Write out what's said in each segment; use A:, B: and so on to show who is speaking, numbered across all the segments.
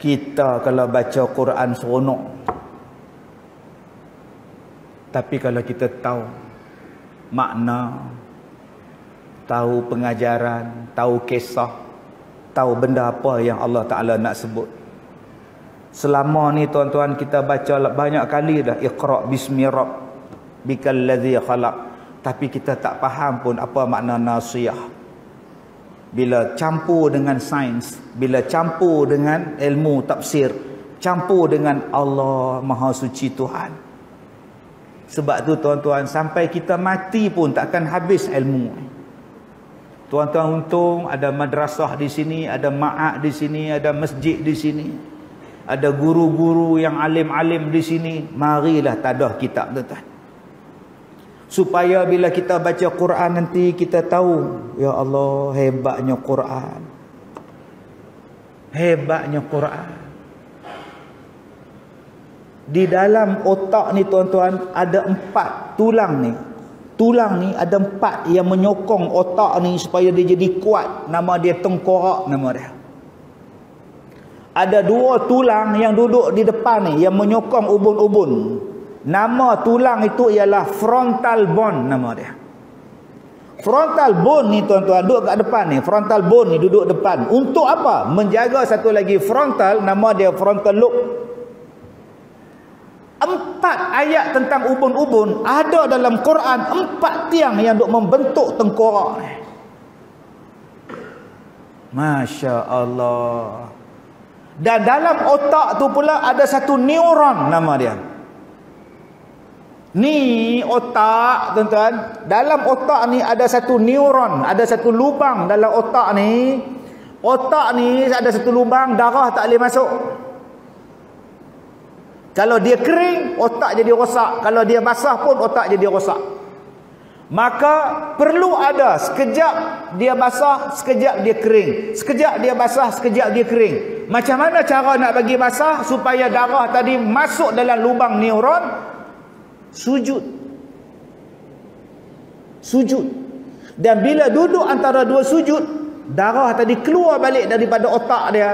A: Kita kalau baca Quran seronok. Tapi kalau kita tahu makna, tahu pengajaran, tahu kisah, tahu benda apa yang Allah Ta'ala nak sebut. Selama ni tuan-tuan kita baca banyak kali dah, Iqra' bismi rabbikal ladzi khalaq. Tapi kita tak faham pun apa makna nasiyah. Bila campur dengan sains, bila campur dengan ilmu tafsir, campur dengan Allah Maha Suci Tuhan. Sebab tu tuan-tuan, sampai kita mati pun takkan habis ilmu. Tuan-tuan untung ada madrasah di sini, ada ma'ad di sini, ada masjid di sini. Ada guru-guru yang alim-alim di sini. Marilah tadah kitab tuan-tuan. Supaya bila kita baca Quran nanti kita tahu, ya Allah, hebatnya Quran. Hebatnya Quran. Di dalam otak ni tuan-tuan ada 4 tulang ni. Tulang ni ada 4 yang menyokong otak ni supaya dia jadi kuat. Nama dia tengkorak, nama dia. Ada 2 tulang yang duduk di depan ni yang menyokong ubun-ubun. Nama tulang itu ialah frontal bone, nama dia. Frontal bone ni tuan-tuan duduk kat depan ni. Frontal bone ni duduk depan. Untuk apa? Menjaga satu lagi frontal, nama dia frontal lobe. 4 ayat tentang ubun-ubun ada dalam Quran. 4 tiang yang duk membentuk tengkorak ni. Masya Allah. Dan dalam otak tu pula ada satu neuron, nama dia. Ni otak tuan-tuan. Dalam otak ni ada satu neuron, ada satu lubang dalam otak ni. Otak ni ada satu lubang, darah tak boleh masuk. Kalau dia kering, otak jadi rosak. Kalau dia basah pun otak jadi rosak. Maka perlu ada sekejap dia basah, sekejap dia kering. Sekejap dia basah, sekejap dia kering. Macam mana cara nak bagi basah supaya darah tadi masuk dalam lubang neuron? Sujud. Sujud. Dan bila duduk antara 2 sujud, darah tadi keluar balik daripada otak dia.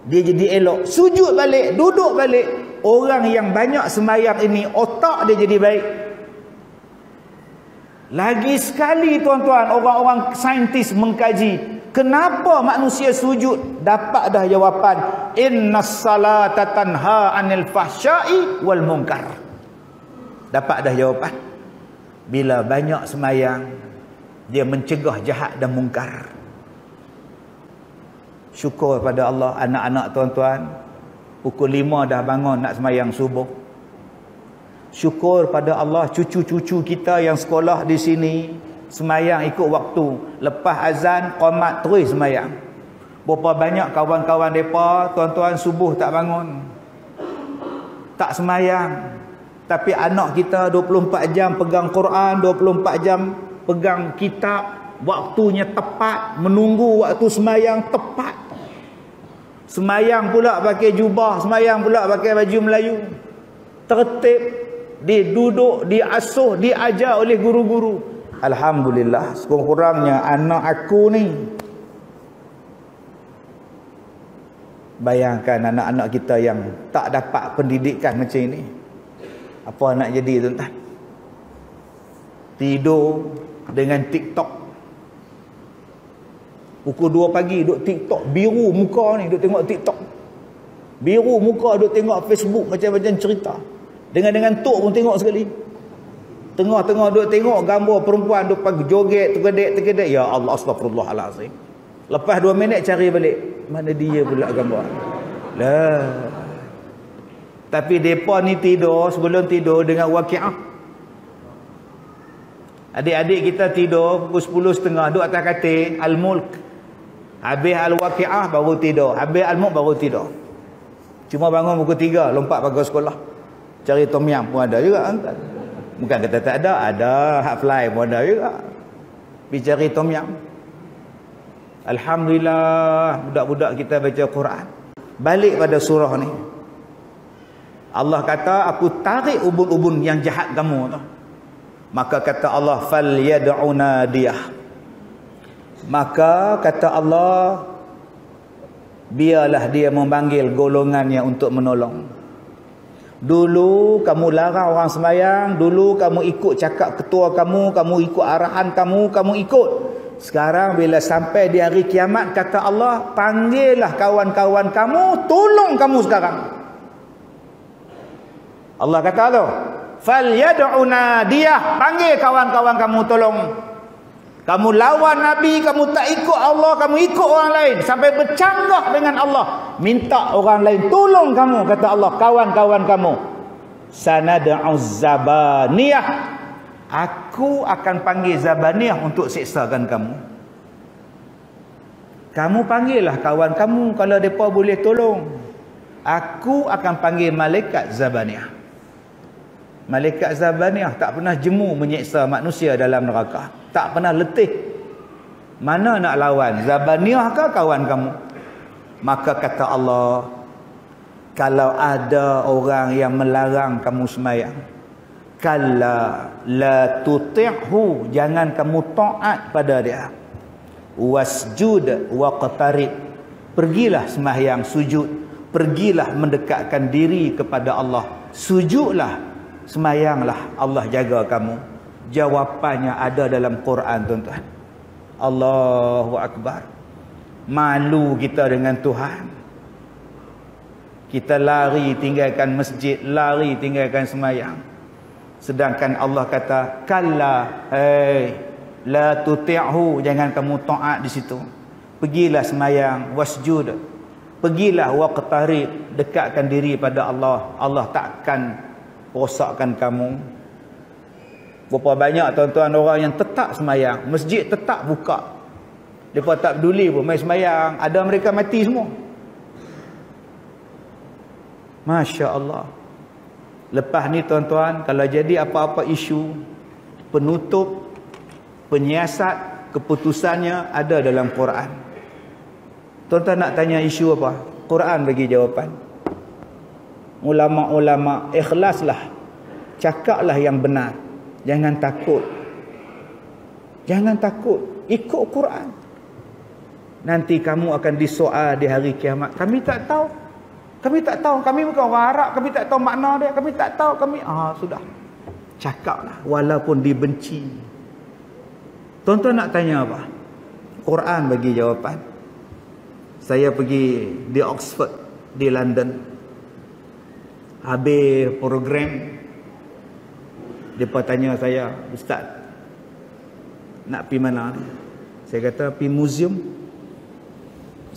A: Dia jadi elok. Sujud balik, duduk balik. Orang yang banyak sembahyang ini, otak dia jadi baik. Lagi sekali tuan-tuan, orang-orang saintis mengkaji kenapa manusia sujud. Dapat dah jawapan. Innas salata tanha anil fahsya'i wal munkar. Dapat dah jawapan. Bila banyak sembahyang, dia mencegah jahat dan mungkar. Syukur pada Allah, anak-anak tuan-tuan pukul 5 dah bangun nak sembahyang subuh. Syukur pada Allah, cucu-cucu kita yang sekolah di sini sembahyang ikut waktu. Lepas azan, qomat terus sembahyang. Berapa banyak kawan-kawan mereka tuan-tuan subuh tak bangun, tak sembahyang. Tapi anak kita 24 jam pegang Quran, 24 jam pegang kitab, waktunya tepat, menunggu waktu sembahyang tepat. Sembahyang pula pakai jubah, sembahyang pula pakai baju Melayu. Tertib, diduduk, diasuh, diajar oleh guru-guru. Alhamdulillah, sekurang-kurangnya anak aku ni. Bayangkan anak-anak kita yang tak dapat pendidikan macam ini. Apa nak jadi tuan-tuan? Tidur dengan TikTok. Pukul 2 pagi duduk TikTok. Biru muka ni duduk tengok TikTok. Biru muka duduk tengok Facebook macam-macam cerita. Dengan tok pun tengok sekali. Tengah-tengah duduk tengok gambar perempuan duduk pagi joget, tergedek. Ya Allah, astagfirullahalazim. Lepas 2 minit cari balik. Mana dia pula gambar? Lah. Tapi mereka ni tidur, sebelum tidur dengan Waqiah. Adik-adik kita tidur pukul 10.30 duduk atas katil Al-Mulk. Habis Al-Waqiah baru tidur. Habis Al-Mulk baru tidur. Cuma bangun pukul 3 lompat pergi sekolah. Cari tom yum pun ada juga. Bukan kata tak ada, ada hot fly pun ada juga. Pergi cari tom yum. Alhamdulillah budak-budak kita baca Quran. Balik pada surah ni. Allah kata, aku tarik ubun-ubun yang jahat kamu tu. Maka kata Allah, fal yad'u nadiyah. Maka kata Allah, biarlah dia memanggil golongannya untuk menolong. Dulu kamu larang orang sembahyang, dulu kamu ikut cakap ketua kamu ikut arahan kamu ikut. Sekarang bila sampai di hari kiamat, kata Allah, panggillah kawan-kawan kamu, tolong kamu sekarang. Allah kata tu, falyad'u nadiyah, panggil kawan-kawan kamu tolong. Kamu lawan Nabi, kamu tak ikut Allah, kamu ikut orang lain sampai bercanggah dengan Allah, minta orang lain tolong kamu, kata Allah, kawan-kawan kamu. Sanad'u zabaniyah, aku akan panggil zabaniyah untuk siksakan kamu. Kamu panggillah kawan kamu kalau mereka boleh tolong. Aku akan panggil malaikat zabaniyah. Malaikat zabaniyah tak pernah jemu menyiksa manusia dalam neraka, tak pernah letih. Mana nak lawan, zabaniyah ke kawan kamu? Maka kata Allah, kalau ada orang yang melarang kamu sembahyang, kalla la tuti'hu, jangan kamu taat pada dia. Wasjud waqtarib, pergilah sembahyang sujud, pergilah mendekatkan diri kepada Allah, sujudlah, sembahyanglah, Allah jaga kamu. Jawapannya ada dalam Quran, tuan-tuan. Allahu Akbar. Malu kita dengan Tuhan. Kita lari tinggalkan masjid, lari tinggalkan sembahyang. Sedangkan Allah kata, kalla, la tuti'hu, jangan kamu taat di situ. Pergilah sembahyang, wasjud, pergilah waqtarib, dekatkan diri pada Allah. Allah takkan rosakkan kamu. Berapa banyak tuan-tuan orang yang tetap sembahyang, masjid tetap buka, mereka tak peduli pun main sembahyang, ada mereka mati semua. Masya Allah. Lepas ni tuan-tuan, kalau jadi apa-apa isu, penutup, penyiasat, keputusannya ada dalam Quran. Tuan-tuan nak tanya isu apa? Quran bagi jawapan. Ulama-ulama, ikhlaslah, cakaplah yang benar, jangan takut, jangan takut, ikut Quran. Nanti kamu akan disoal di hari kiamat. Kami tak tahu, kami tak tahu, kami bukan orang Arab, kami tak tahu makna dia, kami tak tahu, kami sudah, cakaplah walaupun dibenci. Tuan-tuan nak tanya apa? Quran bagi jawapan. Saya pergi di Oxford, di London, habis program, mereka tanya saya, Ustaz, nak pergi mana? Saya kata, pergi museum.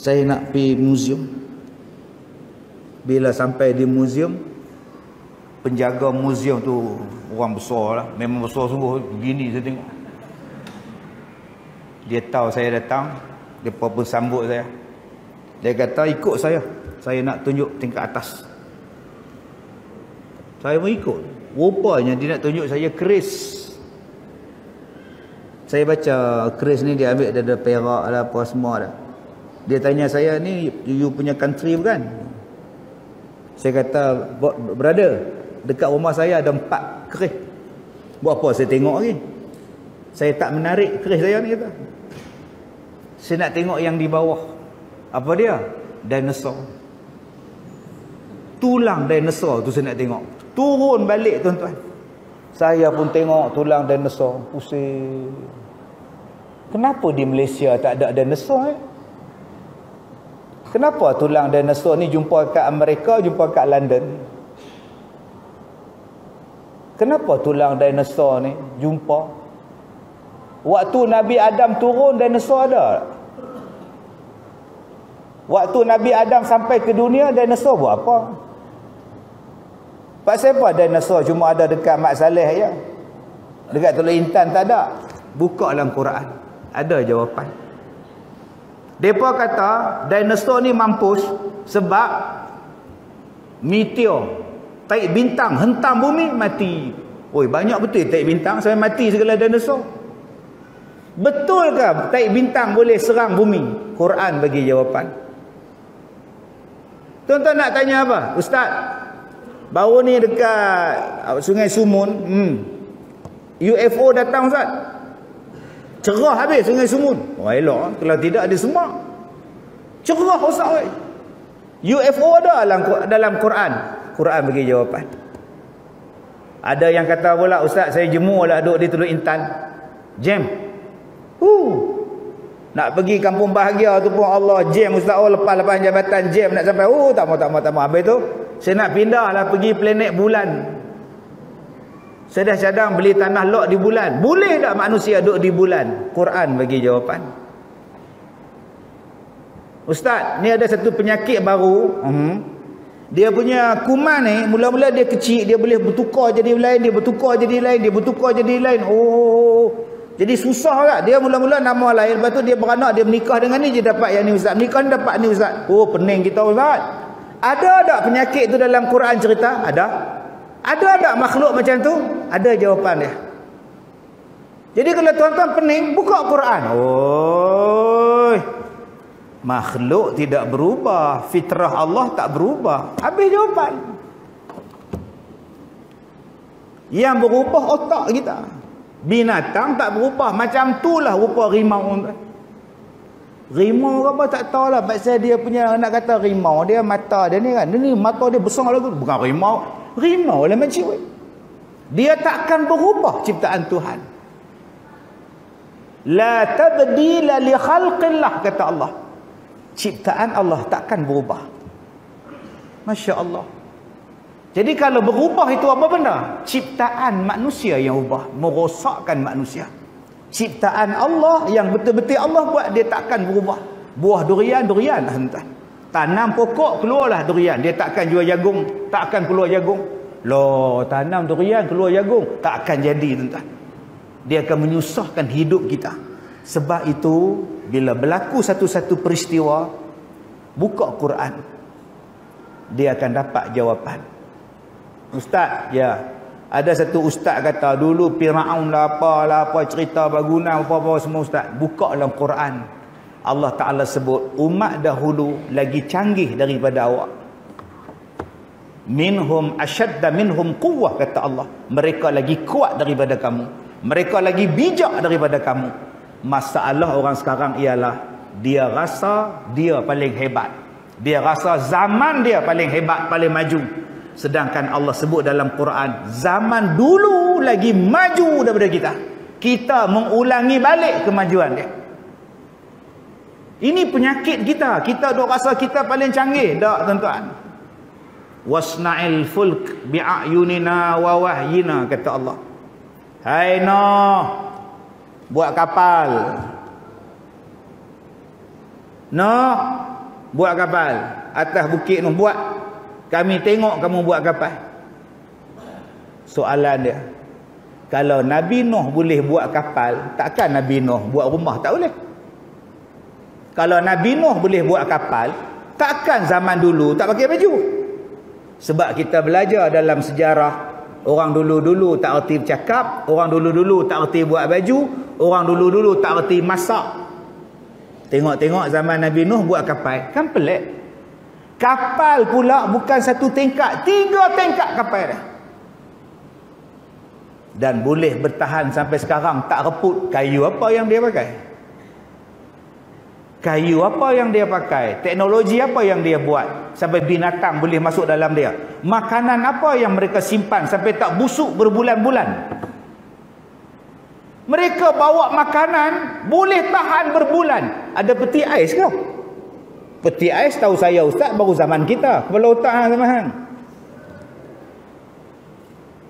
A: Saya nak pergi museum. Bila sampai di museum, penjaga museum tu orang besar lah, memang besar sungguh, begini saya tengok. Dia tahu saya datang, dia pun sambut saya. Dia kata, ikut saya nak tunjuk tingkat atas. Saya pun ikut. Rupanya dia nak tunjuk saya keris. Saya baca keris ni dia ambil daripada Perak lah, apa semua dah. Dia tanya saya, ni you punya country bukan? Saya kata, brother, dekat rumah saya ada 4 keris. Buat apa saya tengok lagi? Saya tak menarik keris saya ni, kata. Saya nak tengok yang di bawah. Apa dia? Dinosaur. Tulang dinosaur tu saya nak tengok. Turun balik tuan-tuan. Saya pun tengok tulang dinosaur, pusing. Kenapa di Malaysia tak ada dinosaur? Kenapa tulang dinosaur ni jumpa kat Amerika, jumpa kat London? Kenapa tulang dinosaur ni jumpa? Waktu Nabi Adam turun, dinosaur ada. Waktu Nabi Adam sampai ke dunia, dinosaur buat apa? Pasal apa dinosaur cuma ada dekat Mat Saleh je? Dekat Teluk Intan tak ada. Buka dalam Quran, ada jawapan. Mereka kata dinosaur ni mampus sebab meteor, taik bintang hentam bumi, mati. Oi, banyak betul taik bintang sampai mati segala dinosaur. Betul ke taik bintang boleh serang bumi? Quran bagi jawapan. Tuan-tuan nak tanya apa? Ustaz, baru ni dekat Sungai Sumun, UFO datang Ustaz. Cerah habis Sungai Sumun. Oh elok, kalau tidak ada semua. Cerah Ustaz. UFO ada dalam Quran. Quran bagi jawapan. Ada yang kata pula, ustaz saya jemur lah duduk di Teluk Intan. Jam. Nak pergi kampung bahagia tu pun Allah jam ustaz. Oh lepas jabatan jam nak sampai. Tak mau. Habis tu saya nak pindah lah pergi planet bulan. Saya dah cadang beli tanah lot di bulan. Boleh tak manusia duduk di bulan? Quran bagi jawapan. Ustaz, ni ada satu penyakit baru. Dia punya kuman ni, mula-mula dia kecil, dia boleh bertukar jadi lain, dia bertukar jadi lain, dia bertukar jadi lain. Jadi susah tak? Dia mula-mula nama lain, lepas tu dia beranak, dia menikah dengan ni, dia dapat yang ni ustaz. Menikah ni dapat ni ustaz. Pening kita ustaz. Ada tak penyakit tu dalam Quran cerita? Ada. Ada tak makhluk macam tu? Ada jawapan dia. Jadi kalau tuan-tuan pening, buka Quran. Makhluk tidak berubah, fitrah Allah tak berubah. Habis jawapan. Yang berubah otak kita. Binatang tak berubah. Macam itulah rupa rimau. Rimau apa tak tahulah. Pasal dia punya nak kata rimau, dia mata dia ni kan. Dia ni mata dia besar lagi. Bukan rimau. Rimau lah macam ni. Dia takkan berubah ciptaan Tuhan. La tabdila li khalqillah, kata Allah. Ciptaan Allah takkan berubah. Masya Allah. Jadi kalau berubah itu apa benda? Ciptaan manusia yang ubah, merosakkan manusia. Ciptaan Allah yang betul-betul Allah buat, dia takkan berubah. Buah durian lah tuan. Tanam pokok keluarlah durian, dia takkan jual jagung, takkan keluar jagung. Loh, tanam durian keluar jagung, takkan jadi tuan. Dia akan menyusahkan hidup kita. Sebab itu bila berlaku satu-satu peristiwa, buka Quran, dia akan dapat jawapan. Ustaz, ya, ada satu ustaz kata dulu Firaun lah apa cerita berguna apa semua ustaz. Buka dalam Quran, Allah Ta'ala sebut umat dahulu lagi canggih daripada awak. Minhum asyadda minhum quwwah, kata Allah. Mereka lagi kuat daripada kamu, mereka lagi bijak daripada kamu. Masalah orang sekarang ialah dia rasa dia paling hebat, dia rasa zaman dia paling hebat, paling maju. Sedangkan Allah sebut dalam Quran, zaman dulu lagi maju daripada kita. Kita mengulangi balik kemajuan dia. Ini penyakit kita. Kita duk rasa kita paling canggih. Tak tuan-tuan. Wasna'il fulk bi'ayunina wa wahyina, kata Allah. Hai Nuh, buat kapal. Nuh, buat kapal atas bukit Nuh, buat. Kami tengok kamu buat kapal. Soalan dia, kalau Nabi Nuh boleh buat kapal, takkan Nabi Nuh buat rumah? Tak boleh. Kalau Nabi Nuh boleh buat kapal, takkan zaman dulu tak pakai baju? Sebab kita belajar dalam sejarah, orang dulu-dulu tak erti bercakap, orang dulu-dulu tak erti buat baju, orang dulu-dulu tak erti masak. Tengok-tengok zaman Nabi Nuh buat kapal, kan pelik. Kapal pula bukan satu tingkat, 3 tingkat kapal dah. Dan boleh bertahan sampai sekarang, tak reput. Kayu apa yang dia pakai? Kayu apa yang dia pakai? Teknologi apa yang dia buat sampai binatang boleh masuk dalam dia? Makanan apa yang mereka simpan sampai tak busuk berbulan-bulan? Mereka bawa makanan boleh tahan berbulan. Ada peti ais ke? Peti ais tahu saya ustaz baru zaman kita. Kepala otak zaman.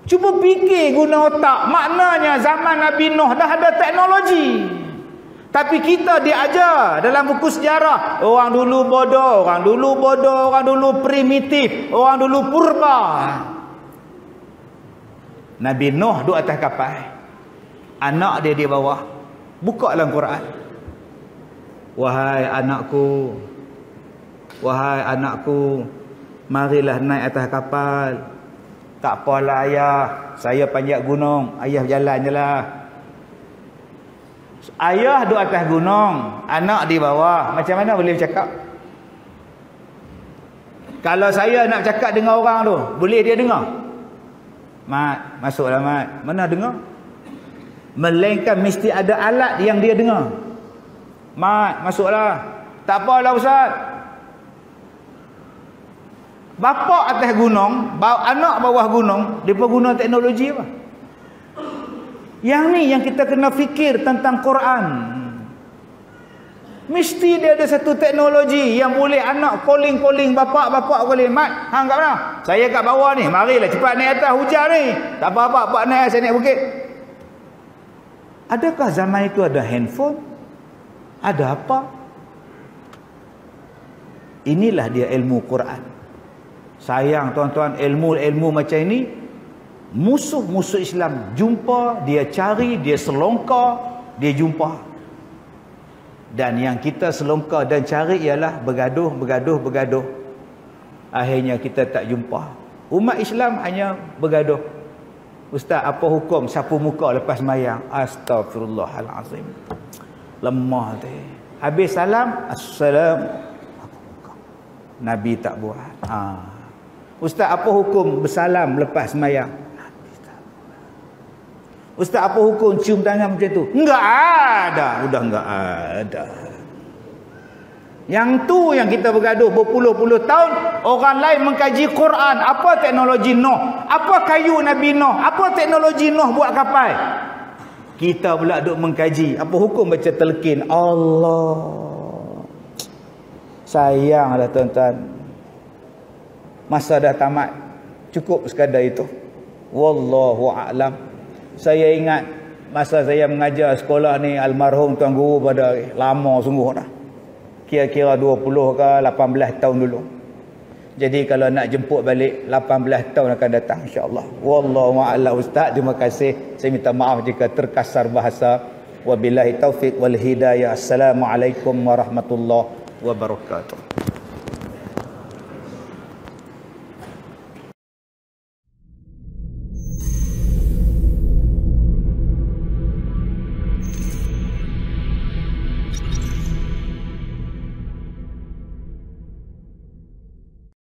A: Cuba fikir guna otak. Maknanya zaman Nabi Nuh dah ada teknologi. Tapi kita diajar dalam buku sejarah, orang dulu bodoh, orang dulu primitif, orang dulu purba. Nabi Nuh duduk atas kapal, anak dia di bawah. Buka dalam Quran. Wahai anakku, marilah naik atas kapal. Tak apalah ayah, saya panjat gunung, ayah jalan je lah. Ayah duduk atas gunung, anak di bawah, macam mana boleh bercakap? Kalau saya nak cakap dengan orang tu, boleh dia dengar? Mat, masuklah Mat. Mana dengar? Melainkan mesti ada alat yang dia dengar. Mat, masuklah. Tak apalah Ustaz. Bapa atas gunung, anak bawah gunung, depa guna teknologi apa? Yang ni yang kita kena fikir tentang Quran. Mesti dia ada satu teknologi yang boleh anak calling bapak calling, mat, hang kat mana? Saya kat bawah ni, marilah cepat naik atas, hujan ni. Tak apa-apa, pak naik, saya naik bukit. Adakah zaman itu ada handphone? Ada apa? Inilah dia ilmu Quran. Sayang tuan-tuan, ilmu macam ini musuh-musuh Islam jumpa, dia cari, dia selongkar, dia jumpa. Dan yang kita selongkar dan cari ialah bergaduh. Akhirnya kita tak jumpa. Umat Islam hanya bergaduh. Ustaz, apa hukum sapu muka lepas mayang? Astagfirullahalazim. Lemah tu. Habis salam, assalam. Nabi tak buat. Ustaz, apa hukum bersalam lepas mayang? Ustaz, apa hukum cium tangan macam tu? Enggak ada. Sudah enggak ada. Yang tu yang kita bergaduh berpuluh-puluh tahun. Orang lain mengkaji Quran. Apa teknologi Nuh? Apa kayu Nabi Nuh? Apa teknologi Nuh buat kapal? Kita pula duk mengkaji. Apa hukum baca telkin? Allah. Sayanglah tuan-tuan. Masa dah tamat. Cukup sekadar itu. Wallahu a'lam. Saya ingat masa saya mengajar sekolah ni, almarhum Tuan Guru pada lama sungguh dah. Kira-kira 20 ke 18 tahun dulu. Jadi kalau nak jemput balik 18 tahun akan datang insya-Allah. Wallahu a'lam. Ustaz, terima kasih. Saya minta maaf jika terkasar bahasa. Wabillahi taufiq wal hidayah. Assalamualaikum warahmatullahi wabarakatuh.